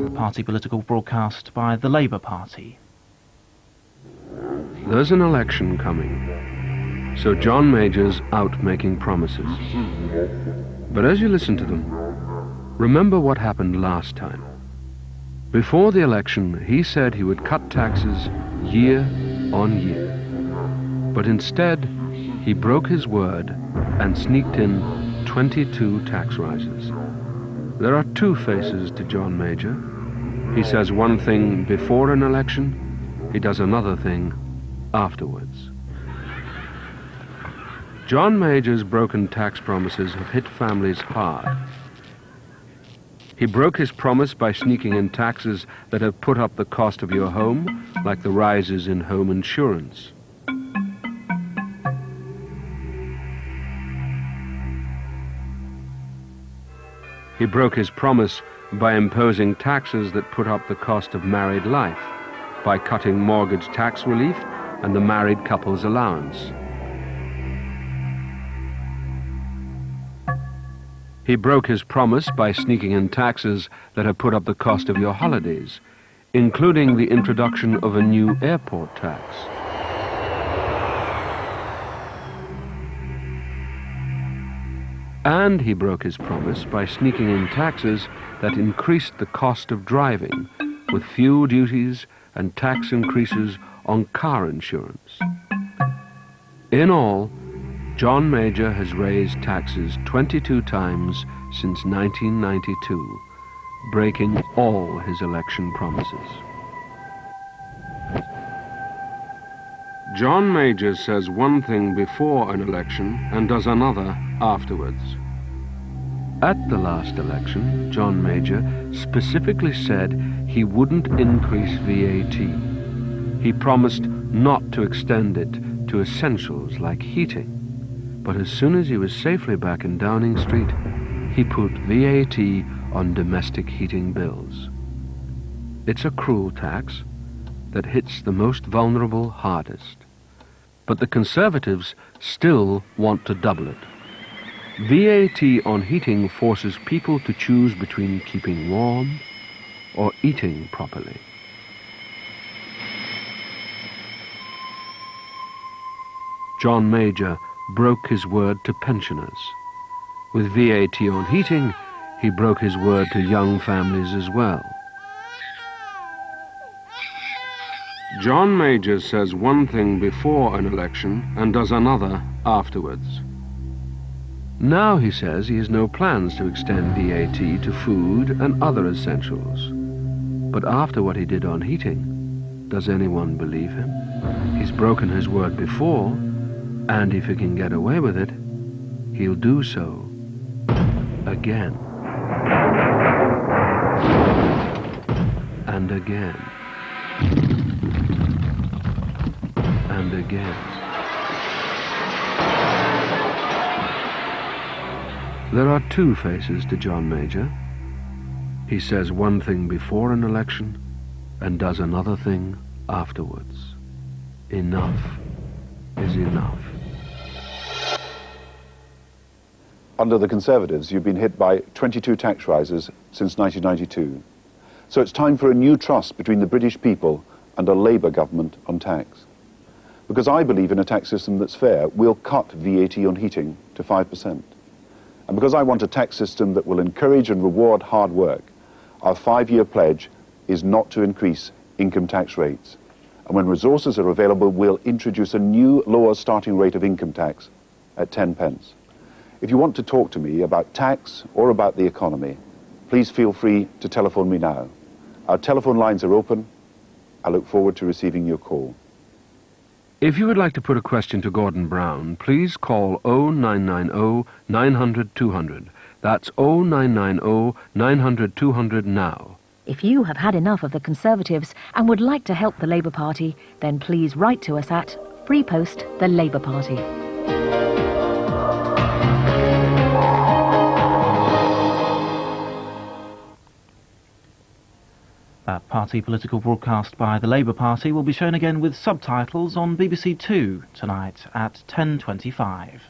a party political broadcast by the Labour Party. There's an election coming, so John Major's out making promises. But as you listen to them, remember what happened last time. Before the election, he said he would cut taxes year on year. But instead, he broke his word and sneaked in 22 tax rises. There are two faces to John Major. He says one thing before an election, he does another thing afterwards. John Major's broken tax promises have hit families hard. He broke his promise by sneaking in taxes that have put up the cost of your home, like the rises in home insurance. He broke his promise by imposing taxes that put up the cost of married life, by cutting mortgage tax relief and the married couple's allowance. He broke his promise by sneaking in taxes that have put up the cost of your holidays, including the introduction of a new airport tax. And he broke his promise by sneaking in taxes that increased the cost of driving, with fuel duties and tax increases on car insurance. In all, John Major has raised taxes 22 times since 1992, breaking all his election promises. John Major says one thing before an election and does another afterwards. At the last election, John Major specifically said he wouldn't increase VAT. He promised not to extend it to essentials like heating. But as soon as he was safely back in Downing Street, he put VAT on domestic heating bills. It's a cruel tax that hits the most vulnerable hardest. But the Conservatives still want to double it. VAT on heating forces people to choose between keeping warm or eating properly. John Major broke his word to pensioners. With VAT on heating, he broke his word to young families as well. John Major says one thing before an election and does another afterwards. Now he says he has no plans to extend VAT to food and other essentials. But after what he did on heating, does anyone believe him? He's broken his word before, and if he can get away with it, he'll do so again. And again. And again. There are two faces to John Major. He says one thing before an election and does another thing afterwards. Enough is enough. Under the Conservatives, you've been hit by 22 tax rises since 1992. So it's time for a new trust between the British people and a Labour government on tax. Because I believe in a tax system that's fair, we'll cut VAT on heating to 5%. And because I want a tax system that will encourage and reward hard work, our 5-year pledge is not to increase income tax rates. And when resources are available, we'll introduce a new lower starting rate of income tax at 10 pence. If you want to talk to me about tax or about the economy, please feel free to telephone me now. Our telephone lines are open. I look forward to receiving your call. If you would like to put a question to Gordon Brown, please call 0990 900 200. That's 0990 900 200 now. If you have had enough of the Conservatives and would like to help the Labour Party, then please write to us at Free Post, the Labour Party. That party political broadcast by the Labour Party will be shown again with subtitles on BBC Two tonight at 10:25.